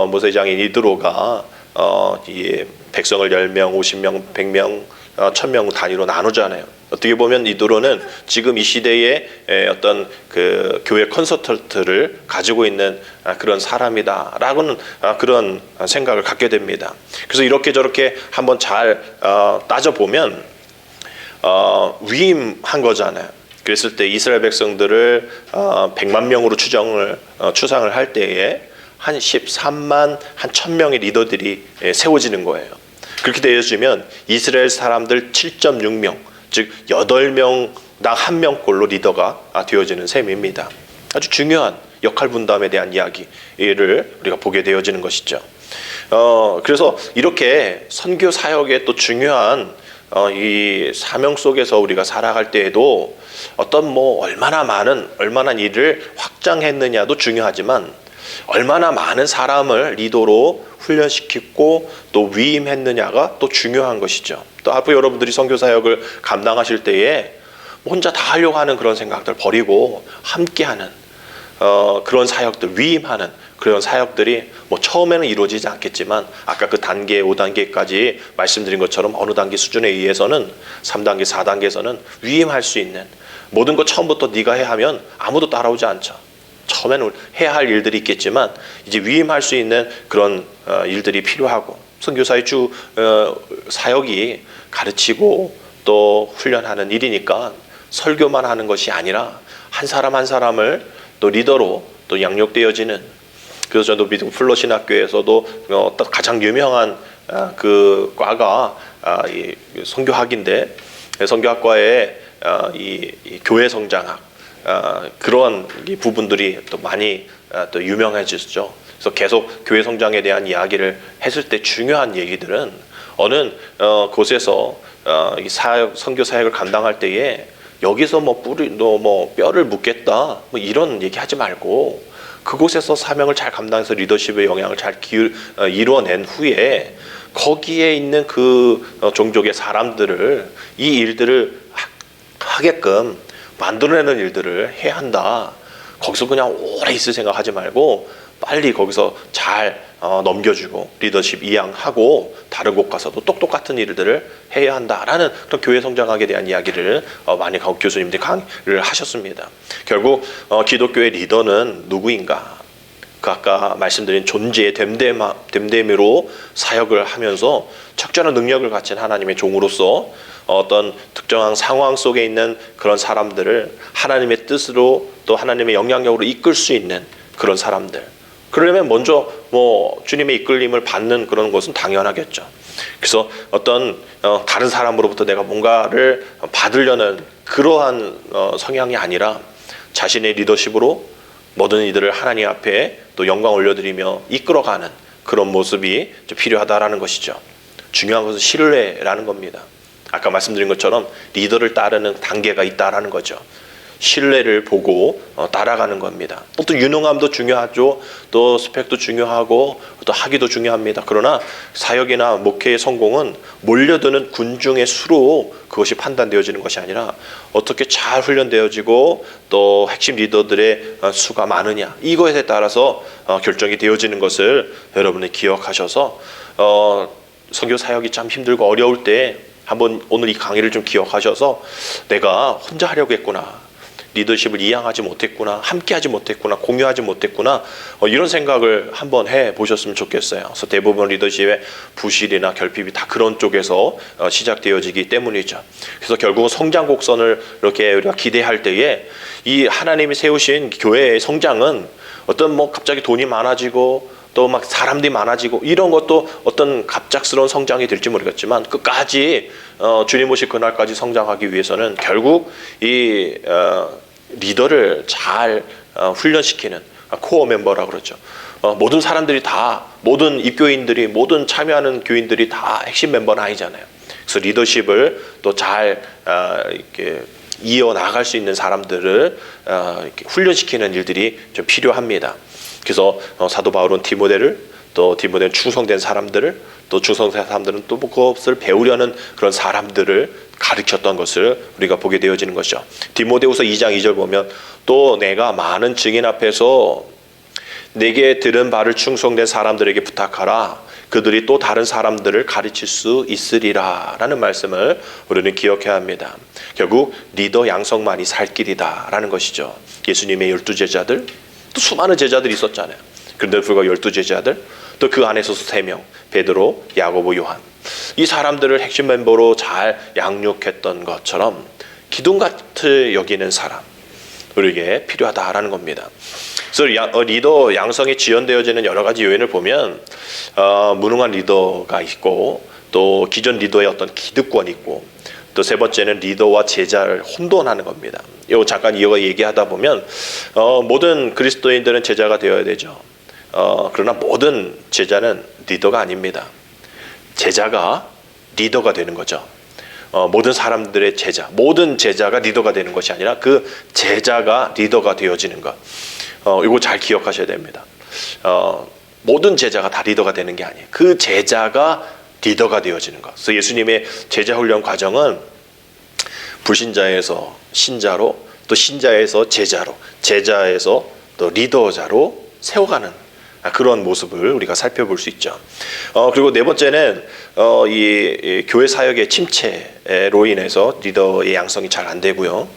모세장인 이드로가 이 백성을 10명, 50명, 100명, 1000명 단위로 나누잖아요. 어떻게 보면 이드로는 지금 이 시대의 어떤 그 교회 컨설턴트를 가지고 있는 그런 사람이다라고는 그런 생각을 갖게 됩니다. 그래서 이렇게 저렇게 한번 잘 따져보면 위임한 거잖아요. 그랬을 때 이스라엘 백성들을 100만 명으로 추상을 할 때에 한 13만 한 1000명의 리더들이 세워지는 거예요. 그렇게 되어지면 이스라엘 사람들 7.6명, 즉 8명당 1명꼴로 리더가 되어지는 셈입니다. 아주 중요한 역할 분담에 대한 이야기를 우리가 보게 되어지는 것이죠. 그래서 이렇게 선교 사역의 또 중요한 이 사명 속에서 우리가 살아갈 때에도 어떤 얼마나 일을 확장했느냐도 중요하지만 얼마나 많은 사람을 리더로 훈련시키고 또 위임했느냐가 또 중요한 것이죠. 또 앞으로 여러분들이 선교 사역을 감당하실 때에 혼자 다 하려고 하는 그런 생각들 버리고 함께하는 그런 사역들, 위임하는 그런 사역들이 처음에는 이루어지지 않겠지만 아까 그 단계, 5단계까지 말씀드린 것처럼 어느 단계 수준에 의해서는 3단계, 4단계에서는 위임할 수 있는 모든 것 처음부터 네가 해 하면 아무도 따라오지 않죠. 처음에는 해야 할 일들이 있겠지만 이제 위임할 수 있는 그런 일들이 필요하고 선교사의 주 사역이 가르치고 또 훈련하는 일이니까 설교만 하는 것이 아니라 한 사람 한 사람을 또 리더로 또 양육되어지는 그래서 저도 미국 플러 신학교에서도 가장 유명한 그 과가 이 선교학인데 선교학과에 이 교회 성장학 그런 부분들이 또 많이 또 유명해졌죠. 그래서 계속 교회 성장에 대한 이야기를 했을 때 중요한 얘기들은 어느 곳에서 이 선교 사역을 감당할 때에 여기서 뼈를 묻겠다 이런 얘기 하지 말고 그곳에서 사명을 잘 감당해서 리더십의 영향을 잘 이루어낸 후에 거기에 있는 그 종족의 사람들을 이 일들을 하게끔 만들어내는 일들을 해야 한다. 거기서 그냥 오래 있을 생각하지 말고 빨리 거기서 잘 넘겨주고 리더십 이양하고 다른 곳 가서도 똑같은 일들을 해야 한다라는 그런 교회 성장학에 대한 이야기를 많이 교수님들이 강의를 하셨습니다. 결국 기독교의 리더는 누구인가? 그 아까 말씀드린 존재의 됨됨이로 사역을 하면서 적절한 능력을 가진 하나님의 종으로서 어떤 특정한 상황 속에 있는 그런 사람들을 하나님의 뜻으로 또 하나님의 영향력으로 이끌 수 있는 그런 사람들. 그러려면 먼저 주님의 이끌림을 받는 그런 것은 당연하겠죠. 그래서 어떤 다른 사람으로부터 내가 뭔가를 받으려는 그러한 성향이 아니라 자신의 리더십으로 모든 이들을 하나님 앞에 또 영광 올려드리며 이끌어가는 그런 모습이 필요하다라는 것이죠. 중요한 것은 신뢰라는 겁니다. 아까 말씀드린 것처럼 리더를 따르는 단계가 있다라는 거죠. 신뢰를 보고 따라가는 겁니다. 또 유능함도 중요하죠. 또 스펙도 중요하고 또 학위도 중요합니다. 그러나 사역이나 목회의 성공은 몰려드는 군중의 수로 그것이 판단되어지는 것이 아니라 어떻게 잘 훈련되어지고 또 핵심 리더들의 수가 많으냐, 이것에 따라서 결정이 되어지는 것을 여러분이 기억하셔서 선교 사역이 참 힘들고 어려울 때 한번 오늘 이 강의를 좀 기억하셔서 내가 혼자 하려고 했구나, 리더십을 이양하지 못했구나, 함께하지 못했구나, 공유하지 못했구나, 이런 생각을 한번 해보셨으면 좋겠어요. 그래서 대부분 리더십의 부실이나 결핍이 다 그런 쪽에서 시작되어지기 때문이죠. 그래서 결국은 성장 곡선을 이렇게 우리가 기대할 때에 이 하나님이 세우신 교회의 성장은 어떤 뭐 갑자기 돈이 많아지고 또 막 사람들이 많아지고 이런 것도 어떤 갑작스러운 성장이 될지 모르겠지만 끝까지 주님 오실 그날까지 성장하기 위해서는 결국 이 리더를 잘 훈련시키는 코어 멤버라고 그러죠. 모든 사람들이 다, 모든 입교인들이, 모든 참여하는 교인들이 다 핵심 멤버는 아니잖아요. 그래서 리더십을 또 잘 이렇게 이어나갈 수 있는 사람들을 이렇게 훈련시키는 일들이 좀 필요합니다. 그래서 사도 바울은 디모데를, 또 디모데는 충성된 사람들을, 또 충성된 사람들은 또 그것을 배우려는 그런 사람들을 가르쳤던 것을 우리가 보게 되어지는 것이죠. 디모데후서 2장 2절 보면 또 내가 많은 증인 앞에서 내게 들은 바를 충성된 사람들에게 부탁하라. 그들이 또 다른 사람들을 가르칠 수 있으리라 라는 말씀을 우리는 기억해야 합니다. 결국 리더 양성만이 살 길이다 라는 것이죠. 예수님의 12제자들, 또 수많은 제자들이 있었잖아요. 그런데 불구하고 12제자들, 또 그 안에서 3명, 베드로, 야고보, 요한, 이 사람들을 핵심 멤버로 잘 양육했던 것처럼 기둥같이 여기는 사람, 우리에게 필요하다라는 겁니다. 그래서 리더 양성이 지연되어지는 여러 가지 요인을 보면 무능한 리더가 있고, 또 기존 리더의 어떤 기득권이 있고, 또 세 번째는 리더와 제자를 혼돈하는 겁니다. 이거 잠깐 이거 얘기하다 보면 모든 그리스도인들은 제자가 되어야 되죠. 그러나 모든 제자는 리더가 아닙니다. 제자가 리더가 되는 거죠. 모든 사람들의 제자, 모든 제자가 리더가 되는 것이 아니라 그 제자가 리더가 되어지는 것. 이거 잘 기억하셔야 됩니다. 모든 제자가 다 리더가 되는 게 아니에요. 그 제자가 리더가 되어지는 것. 그래서 예수님의 제자 훈련 과정은 불신자에서 신자로, 또 신자에서 제자로, 제자에서 또 리더자로 세워가는 그런 모습을 우리가 살펴볼 수 있죠. 그리고 네 번째는 이 교회 사역의 침체로 인해서 리더의 양성이 잘 안 되고요.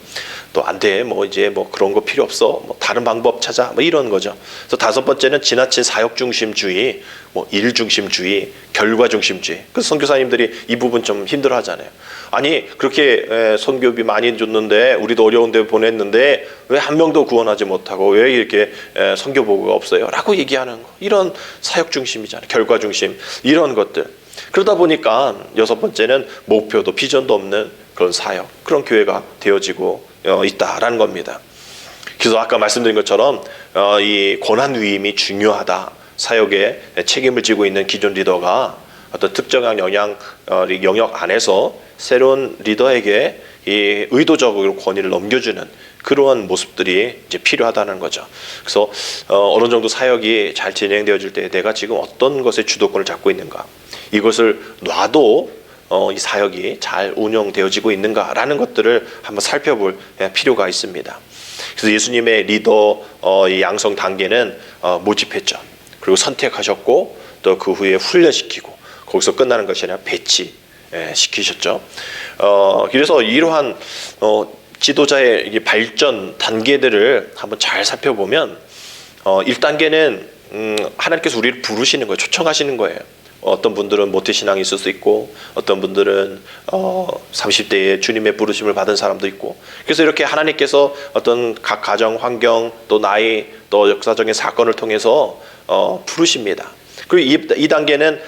또 안 돼, 뭐 이제 뭐 그런 거 필요 없어, 뭐 다른 방법 찾아, 뭐 이런 거죠. 그래서 다섯 번째는 지나친 사역 중심주의, 뭐 일 중심주의, 결과 중심주의. 그래서 선교사님들이 이 부분 좀 힘들어하잖아요. 아니 그렇게 선교비 많이 줬는데, 우리도 어려운데 보냈는데 왜 한 명도 구원하지 못하고 왜 이렇게 선교 보고가 없어요? 라고 얘기하는 거. 이런 사역 중심이잖아요. 결과 중심, 이런 것들. 그러다 보니까 여섯 번째는 목표도 비전도 없는 그런 사역, 그런 교회가 되어지고 있다라는 겁니다. 그래서 아까 말씀드린 것처럼 이 권한 위임이 중요하다. 사역에 책임을 지고 있는 기존 리더가 어떤 특정한 영역 안에서 새로운 리더에게 이 의도적으로 권위를 넘겨주는 그러한 모습들이 이제 필요하다는 거죠. 그래서 어느 정도 사역이 잘 진행되어질 때 내가 지금 어떤 것에 주도권을 잡고 있는가, 이것을 놔도 이 사역이 잘 운영되어지고 있는가라는 것들을 한번 살펴볼 필요가 있습니다. 그래서 예수님의 리더 양성 단계는 모집했죠. 그리고 선택하셨고, 또 그 후에 훈련시키고, 거기서 끝나는 것이 아니라 배치시키셨죠. 그래서 이러한 지도자의 발전 단계들을 한번 잘 살펴보면 1단계는 하나님께서 우리를 부르시는 거예요. 초청하시는 거예요. 어떤 분들은 모태신앙이 있을 수 있고, 어떤 분들은 30대에 주님의 부르심을 받은 사람도 있고, 그래서 이렇게 하나님께서 어떤 각 가정 환경, 또 나이, 또 역사적인 사건을 통해서 부르십니다. 그리고 2단계는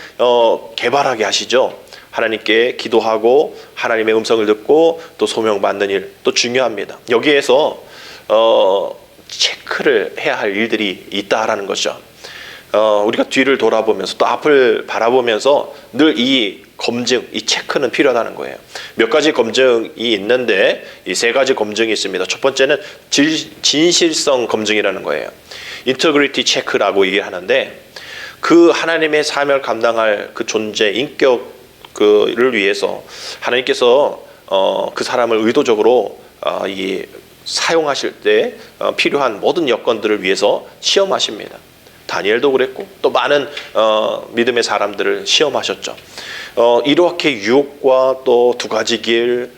개발하게 하시죠. 하나님께 기도하고 하나님의 음성을 듣고 또 소명받는 일, 또 중요합니다. 여기에서 체크를 해야 할 일들이 있다라는 거죠. 우리가 뒤를 돌아보면서 또 앞을 바라보면서 늘 이 검증, 이 체크는 필요하다는 거예요. 몇 가지 검증이 있는데 이 세 가지 검증이 있습니다. 첫 번째는 진실성 검증이라는 거예요. 인터그리티 체크라고 얘기하는데 그 하나님의 사명을 감당할 그 존재, 인격을 위해서 하나님께서 그 사람을 의도적으로 사용하실 때 필요한 모든 여건들을 위해서 시험하십니다. 다니엘도 그랬고 또 많은 믿음의 사람들을 시험하셨죠. 이렇게 유혹과 또 두 가지 길,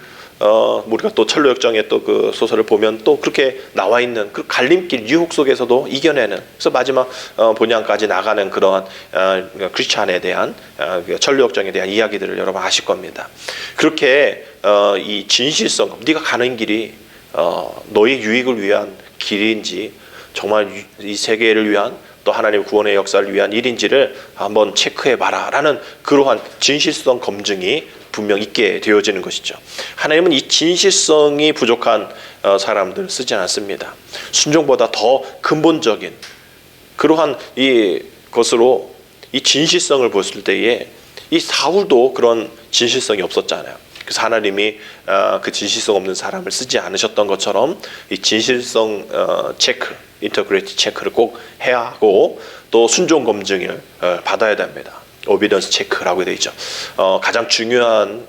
우리가 또 철로역정의 또 그 소설을 보면 또 그렇게 나와 있는 그 갈림길, 유혹 속에서도 이겨내는, 그래서 마지막 본향까지 나가는 그러한 크리스찬에 대한 철로역정에 대한 이야기들을 여러분 아실 겁니다. 그렇게 이 진실성, 네가 가는 길이 너의 유익을 위한 길인지 정말 이 세계를 위한 또 하나님의 구원의 역사를 위한 일인지를 한번 체크해봐라 라는 그러한 진실성 검증이 분명 있게 되어지는 것이죠. 하나님은 이 진실성이 부족한 사람들을 쓰지 않습니다. 순종보다 더 근본적인 그러한 이 것으로 이 진실성을 보실 때에 이 사울도 그런 진실성이 없었잖아요. 그래서 하나님이 그 진실성 없는 사람을 쓰지 않으셨던 것처럼 이 진실성 체크, 인터그리티 체크를 꼭 해야 하고 또 순종 검증을 받아야 됩니다. 오비던스 체크라고 되어 있죠. 가장 중요한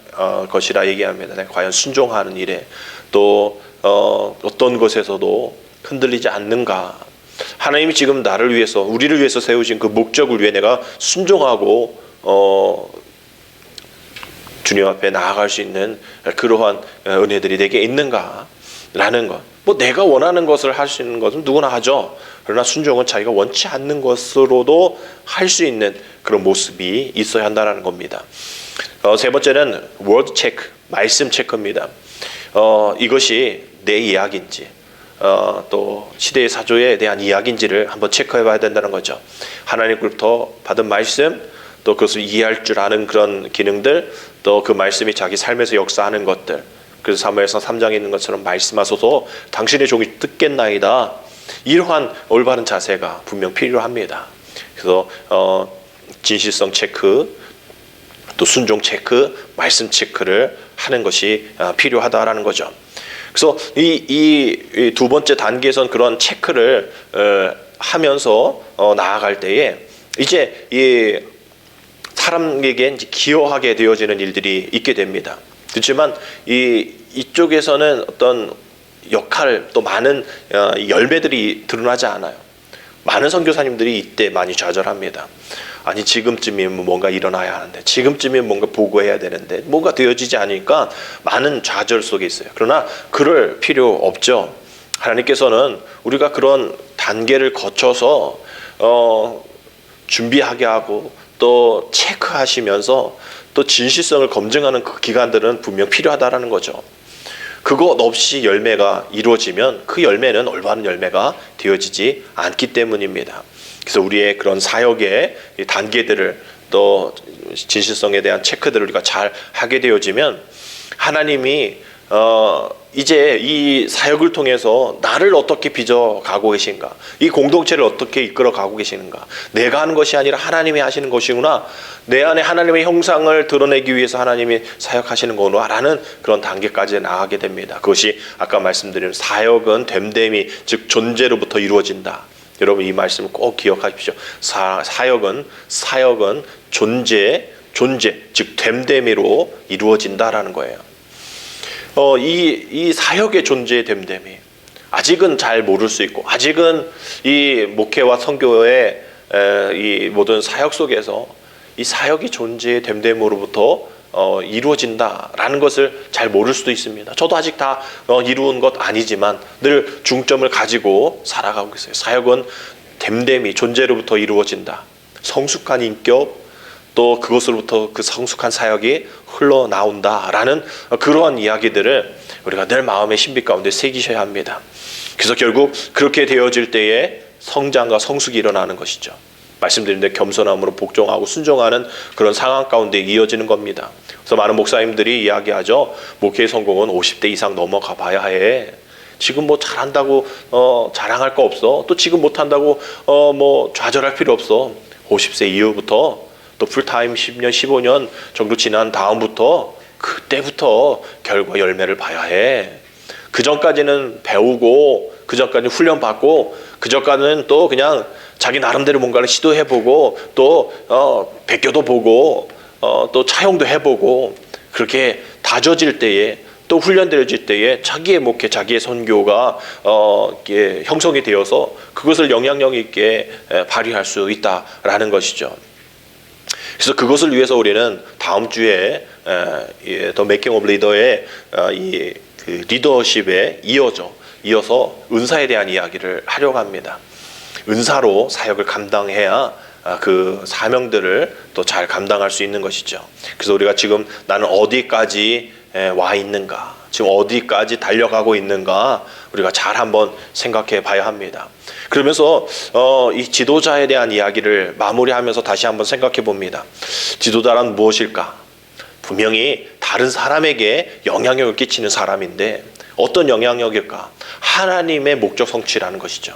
것이라 얘기합니다. 내가 과연 순종하는 일에 또 어떤 것에서도 흔들리지 않는가. 하나님이 지금 나를 위해서, 우리를 위해서 세우신 그 목적을 위해 내가 순종하고 주님 앞에 나아갈 수 있는 그러한 은혜들이 내게 있는가라는 것. 뭐 내가 원하는 것을 할 수 있는 것은 누구나 하죠. 그러나 순종은 자기가 원치 않는 것으로도 할 수 있는 그런 모습이 있어야 한다는 겁니다. 세 번째는 word check, 말씀 체크입니다. 이것이 내 이야기인지 또 시대의 사조에 대한 이야기인지를 한번 체크해 봐야 된다는 거죠. 하나님으로부터 받은 말씀, 또 그것을 이해할 줄 아는 그런 기능들, 또 그 말씀이 자기 삶에서 역사하는 것들. 그래서 사무엘상 3장에 있는 것처럼 말씀하소서 당신의 종이 듣겠나이다. 이러한 올바른 자세가 분명 필요합니다. 그래서 진실성 체크, 또 순종 체크, 말씀 체크를 하는 것이 필요하다라는 거죠. 그래서 이 두 번째 단계에선 그런 체크를 하면서 나아갈 때에 이제 이 사람에게 이제 기여하게 되어지는 일들이 있게 됩니다. 그렇지만 이쪽에서는 어떤 역할 또 많은 열매들이 드러나지 않아요. 많은 선교사님들이 이때 많이 좌절합니다. 아니 지금쯤이면 뭔가 일어나야 하는데, 지금쯤이면 뭔가 보고해야 되는데 뭔가 되어지지 않으니까 많은 좌절 속에 있어요. 그러나 그럴 필요 없죠. 하나님께서는 우리가 그런 단계를 거쳐서 준비하게 하고 또 체크하시면서 또 진실성을 검증하는 그 기간들은 분명 필요하다라는 거죠. 그것 없이 열매가 이루어지면 그 열매는 올바른 열매가 되어지지 않기 때문입니다. 그래서 우리의 그런 사역의 단계들을 또 진실성에 대한 체크들을 우리가 잘 하게 되어지면 하나님이 이제 이 사역을 통해서 나를 어떻게 빚어가고 계신가, 이 공동체를 어떻게 이끌어가고 계시는가, 내가 하는 것이 아니라 하나님이 하시는 것이구나, 내 안에 하나님의 형상을 드러내기 위해서 하나님이 사역하시는 거구나 라는 그런 단계까지 나가게 됩니다. 그것이 아까 말씀드린 사역은 됨됨이, 즉 존재로부터 이루어진다. 여러분 이 말씀을 꼭 기억하십시오. 사역은 존재, 즉 됨됨이로 이루어진다라는 거예요. 이 사역의 존재의 됨됨이 아직은 잘 모를 수 있고, 아직은 이 목회와 선교의 이 모든 사역 속에서 이 사역이 존재의 됨됨으로부터 이루어진다라는 것을 잘 모를 수도 있습니다. 저도 아직 다 이루은 것 아니지만 늘 중점을 가지고 살아가고 있어요. 사역은 됨됨이, 존재로부터 이루어진다. 성숙한 인격, 또 그것으로부터 그 성숙한 사역이 흘러나온다라는 그러한 이야기들을 우리가 늘 마음의 신비 가운데 새기셔야 합니다. 그래서 결국 그렇게 되어질 때에 성장과 성숙이 일어나는 것이죠. 말씀드린 데 겸손함으로 복종하고 순종하는 그런 상황 가운데 이어지는 겁니다. 그래서 많은 목사님들이 이야기하죠. 목회의 성공은 50대 이상 넘어가 봐야 해. 지금 뭐 잘한다고 자랑할 거 없어. 또 지금 못한다고 뭐 좌절할 필요 없어. 50세 이후부터 또 풀타임 10년, 15년 정도 지난 다음부터 그때부터 결과 열매를 봐야 해. 그 전까지는 배우고, 그 전까지는 훈련받고, 그 전까지는 또 그냥 자기 나름대로 뭔가를 시도해보고, 또 베껴도 보고, 또 차용도 해보고, 그렇게 다져질 때에, 또 훈련되어질 때에 자기의 목회, 자기의 선교가 형성이 되어서 그것을 영향력 있게 발휘할 수 있다라는 것이죠. 그래서 그것을 위해서 우리는 다음 주에 더 메이킹 오브 리더의 그 리더십에 이어서 은사에 대한 이야기를 하려고 합니다. 은사로 사역을 감당해야 그 사명들을 또 잘 감당할 수 있는 것이죠. 그래서 우리가 지금 나는 어디까지 와 있는가, 지금 어디까지 달려가고 있는가 우리가 잘 한번 생각해 봐야 합니다. 그러면서 이 지도자에 대한 이야기를 마무리하면서 다시 한번 생각해 봅니다. 지도자란 무엇일까? 분명히 다른 사람에게 영향력을 끼치는 사람인데 어떤 영향력일까? 하나님의 목적 성취라는 것이죠.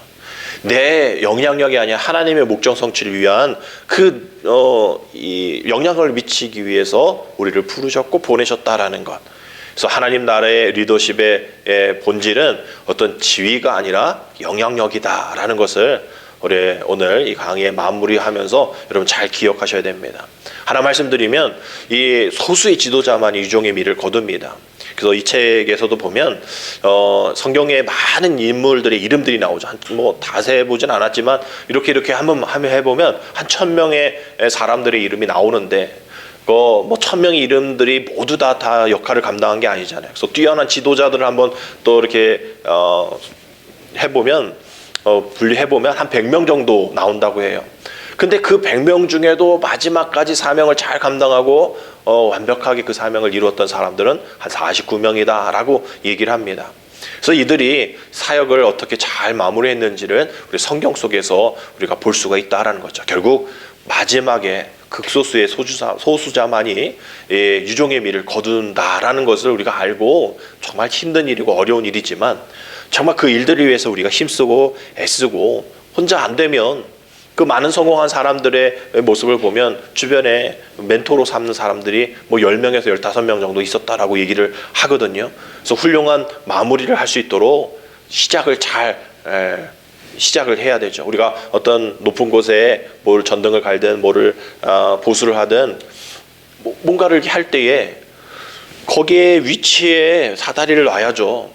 내 영향력이 아니라 하나님의 목적 성취를 위한 이 영향을 미치기 위해서 우리를 부르셨고 보내셨다라는 것. 그래서 하나님 나라의 리더십의 본질은 어떤 지위가 아니라 영향력이다라는 것을 우리 오늘 이 강의에 마무리하면서 여러분 잘 기억하셔야 됩니다. 하나 말씀드리면 이 소수의 지도자만이 유종의 미를 거둡니다. 그래서 이 책에서도 보면 성경에 많은 인물들의 이름들이 나오죠. 뭐 다 세보진 않았지만 이렇게 한번 해보면 한 1000명의 사람들의 이름이 나오는데 뭐 1000명의 이름들이 모두 다 역할을 감당한 게 아니잖아요. 그래서 뛰어난 지도자들을 한번 또 이렇게 해보면 분리해보면 한 100명 정도 나온다고 해요. 근데 그 100명 중에도 마지막까지 사명을 잘 감당하고 완벽하게 그 사명을 이루었던 사람들은 한 49명이다 라고 얘기를 합니다. 그래서 이들이 사역을 어떻게 잘 마무리했는지를 우리 성경 속에서 우리가 볼 수가 있다라는 거죠. 결국 마지막에 극소수의 소수자만이 유종의 미를 거둔다라는 것을 우리가 알고 정말 힘든 일이고 어려운 일이지만 정말 그 일들을 위해서 우리가 힘쓰고 애쓰고 혼자 안 되면 그 많은 성공한 사람들의 모습을 보면 주변에 멘토로 삼는 사람들이 뭐 10명에서 15명 정도 있었다라고 얘기를 하거든요. 그래서 훌륭한 마무리를 할 수 있도록 시작을 해야 되죠. 우리가 어떤 높은 곳에 뭘 전등을 갈든 뭐를 보수를 하든 뭔가를 이렇게 할 때에 거기에 위치에 사다리를 놔야죠.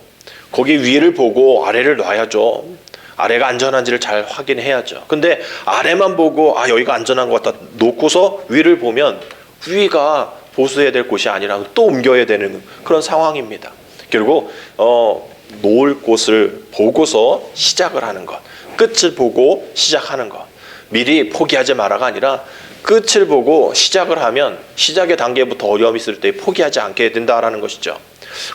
거기 위를 보고 아래를 놔야죠. 아래가 안전한지를 잘 확인해야죠. 근데 아래만 보고 여기가 안전한 것 같다 놓고서 위를 보면 위가 보수해야 될 곳이 아니라 또 옮겨야 되는 그런 상황입니다. 결국 놓을 곳을 보고서 시작을 하는 것, 끝을 보고 시작하는 것, 미리 포기하지 마라가 아니라 끝을 보고 시작을 하면 시작의 단계부터 어려움이 있을 때 포기하지 않게 된다라는 것이죠.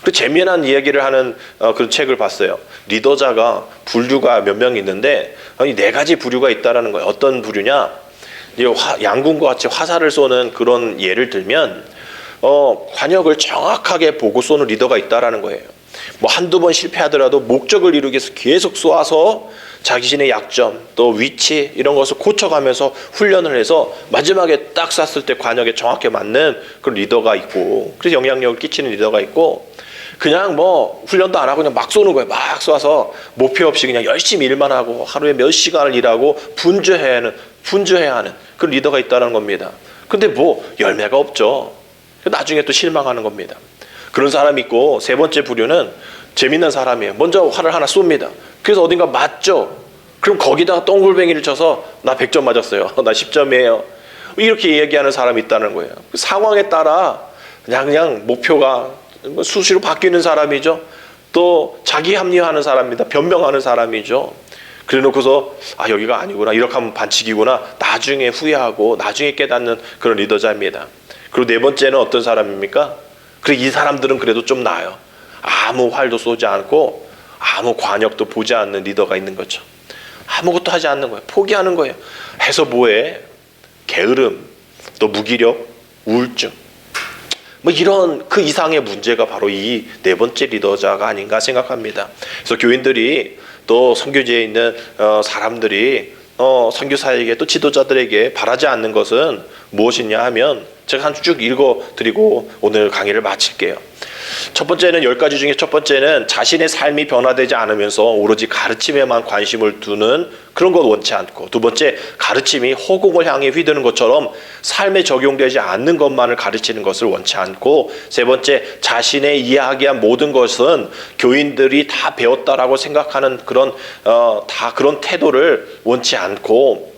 그 재미난 이야기를 하는 그런 책을 봤어요. 리더자가 부류가 몇 명 있는데 4가지 부류가 있다라는 거예요. 어떤 부류냐? 양궁과 같이 화살을 쏘는 그런 예를 들면 관역을 정확하게 보고 쏘는 리더가 있다라는 거예요. 뭐 한두 번 실패하더라도 목적을 이루기 위해서 계속 쏘아서 자신의 약점 또 위치 이런 것을 고쳐가면서 훈련을 해서 마지막에 딱 쐈을 때 관역에 정확히 맞는 그런 리더가 있고, 그래서 영향력을 끼치는 리더가 있고, 그냥 뭐 훈련도 안 하고 그냥 막 쏘는 거예요. 막 쏴서 목표 없이 그냥 열심히 일만 하고 하루에 몇 시간을 일하고 분주해야 하는 그런 리더가 있다는 겁니다. 근데 뭐 열매가 없죠. 나중에 또 실망하는 겁니다. 그런 사람이 있고, 3번째 부류는 재밌는 사람이에요. 먼저 활을 하나 쏩니다. 그래서 어딘가 맞죠. 그럼 거기다가 동글뱅이를 쳐서 나 100점 맞았어요. 나 10점이에요. 이렇게 얘기하는 사람이 있다는 거예요. 상황에 따라 그냥 목표가 수시로 바뀌는 사람이죠. 또 자기 합리화하는 사람입니다. 변명하는 사람이죠. 그래 놓고서 여기가 아니구나, 이렇게 하면 반칙이구나, 나중에 후회하고 나중에 깨닫는 그런 리더자입니다. 그리고 4번째는 어떤 사람입니까? 그래, 이 사람들은 그래도 좀 나아요. 아무 활도 쏘지 않고 아무 관역도 보지 않는 리더가 있는 거죠. 아무것도 하지 않는 거예요. 포기하는 거예요. 해서 뭐해? 게으름, 또 무기력, 우울증. 뭐 이런 그 이상의 문제가 바로 이 네 번째 리더자가 아닌가 생각합니다. 그래서 교인들이 또 선교지에 있는 사람들이 선교사에게 또 지도자들에게 바라지 않는 것은 무엇이냐 하면 제가 한 쭉 읽어드리고 오늘 강의를 마칠게요. 첫 번째는 10가지 중에 첫 번째는 자신의 삶이 변화되지 않으면서 오로지 가르침에만 관심을 두는 그런 것 원치 않고, 두 번째, 가르침이 허공을 향해 휘두는 것처럼 삶에 적용되지 않는 것만을 가르치는 것을 원치 않고, 세 번째, 자신의 이야기한 모든 것은 교인들이 다 배웠다라고 생각하는 그런 다 그런 태도를 원치 않고,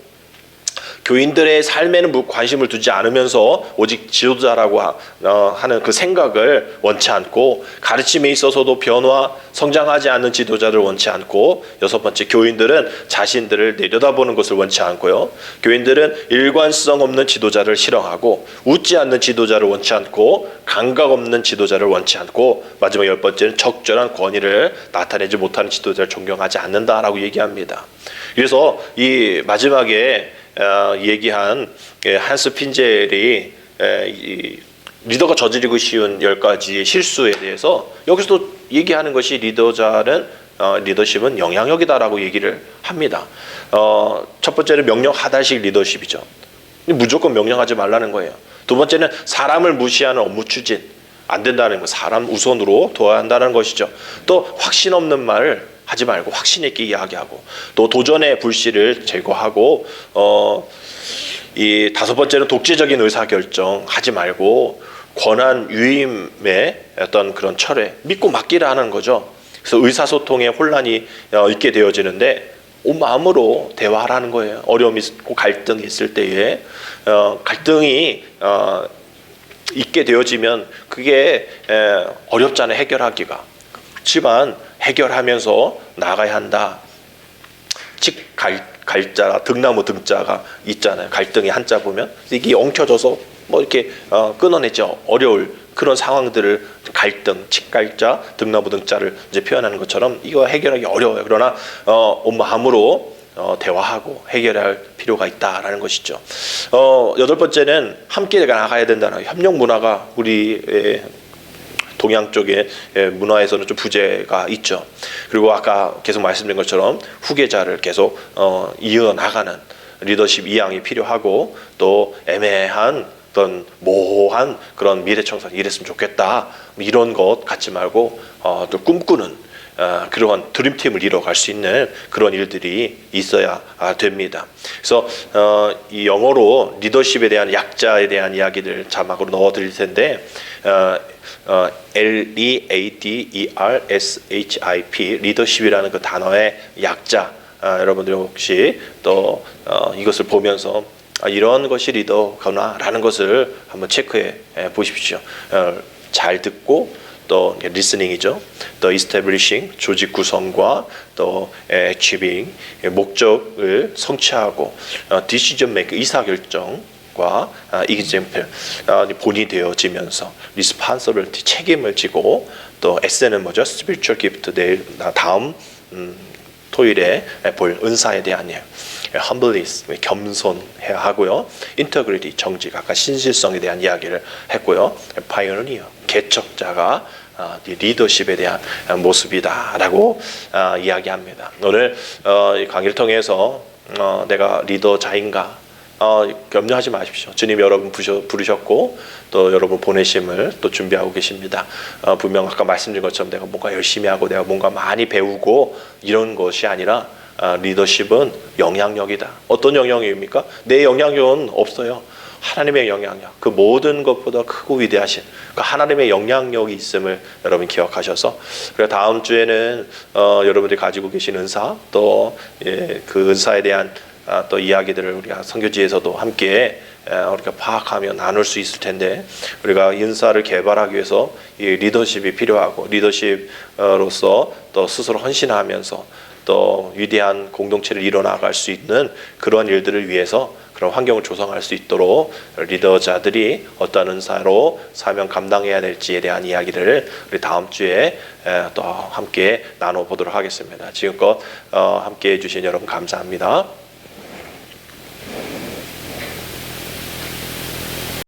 교인들의 삶에는 관심을 두지 않으면서 오직 지도자라고 하는 그 생각을 원치 않고, 가르침에 있어서도 변화, 성장하지 않는 지도자를 원치 않고, 여섯 번째, 교인들은 자신들을 내려다보는 것을 원치 않고요. 교인들은 일관성 없는 지도자를 싫어하고, 웃지 않는 지도자를 원치 않고, 감각 없는 지도자를 원치 않고, 마지막 열 번째는 적절한 권위를 나타내지 못하는 지도자를 존경하지 않는다라고 얘기합니다. 그래서 이 마지막에 얘기한 한스 핀젤이 리더가 저지르기 쉬운 10가지의 실수에 대해서 여기서도 얘기하는 것이 리더십은 영향력이다라고 얘기를 합니다. 첫 번째는 명령하달식 리더십이죠. 무조건 명령하지 말라는 거예요. 두 번째는 사람을 무시하는 업무 추진, 안 된다는 거, 사람 우선으로 둬야 한다는 것이죠. 또 확신 없는 말 하지 말고 확신 있게 이야기하고, 또 도전의 불씨를 제거하고, 이 다섯 번째는 독재적인 의사결정 하지 말고 권한 유임의 어떤 그런 철회, 믿고 맡기라 하는 거죠. 그래서 의사소통에 혼란이 있게 되어지는데 온 마음으로 대화하라는 거예요. 어려움이 있고 갈등이 있을 때에 갈등이 있게 되어지면 그게 어렵잖아요, 해결하기가. 그렇지만 해결하면서 나가야 한다. 즉 갈자, 등나무 등자가 있잖아요. 갈등이 한자 보면 이게 엉켜져서 뭐 이렇게 끊어내지 어려울 그런 상황들을 갈등, 칡갈자, 등나무 등자를 이제 표현하는 것처럼 이거 해결하기 어려워요. 그러나 온 마음으로 대화하고 해결할 필요가 있다라는 것이죠. 여덟 번째는 함께 나가야 된다는 협력 문화가 우리 동양 쪽의 문화에서는 좀 부재가 있죠. 그리고 아까 계속 말씀드린 것처럼 후계자를 계속 이어나가는 리더십 이양이 필요하고, 또 애매한 어떤 모호한 그런 미래청산 이랬으면 좋겠다 이런 것 갖지 말고 또 꿈꾸는 그러한 드림팀을 이뤄갈 수 있는 그런 일들이 있어야 됩니다. 그래서 이 영어로 리더십에 대한 약자에 대한 이야기들 자막으로 넣어드릴 텐데 LEADERSHIP 리더십이라는 그 단어의 약자, 여러분들 혹시 또 이것을 보면서 이런 것이 리더구나라는 것을 한번 체크해 보십시오. 잘 듣고, 또 리스닝이죠. 또 establishing 조직 구성과 또 achieving 목적을 성취하고, decision make 의사결정과 example 본이 되어지면서 responsibility 책임을 지고, 또 S는 뭐죠? spiritual gift 내일 다음 토요일에 볼 은사에 대한 일, humbleness 겸손해야 하고요, integrity 정직, 아까 신실성에 대한 이야기를 했고요, pioneer 개척자가 리더십에 대한 모습이다라고 이야기합니다. 오늘 이 강의를 통해서 내가 리더자인가 염려하지 마십시오. 주님 여러분 부르셨고 또 여러분 보내심을 또 준비하고 계십니다. 분명 아까 말씀드린 것처럼 내가 뭔가 열심히 하고 내가 뭔가 많이 배우고 이런 것이 아니라 리더십은 영향력이다. 어떤 영향력입니까? 내 영향력은 없어요. 하나님의 영향력, 그 모든 것보다 크고 위대하신 그 하나님의 영향력이 있음을 여러분 기억하셔서, 그리고 다음 주에는 여러분들이 가지고 계신 은사, 또 그 은사에 대한 또 이야기들을 우리가 선교지에서도 함께 우리가 파악하며 나눌 수 있을 텐데, 우리가 은사를 개발하기 위해서 이 리더십이 필요하고, 리더십으로서 또 스스로 헌신하면서 또 위대한 공동체를 이뤄나갈 수 있는 그런 일들을 위해서 그런 환경을 조성할 수 있도록 리더자들이 어떤 은사로 사명 감당해야 될지에 대한 이야기를 우리 다음 주에 또 함께 나눠보도록 하겠습니다. 지금껏 함께 해주신 여러분 감사합니다.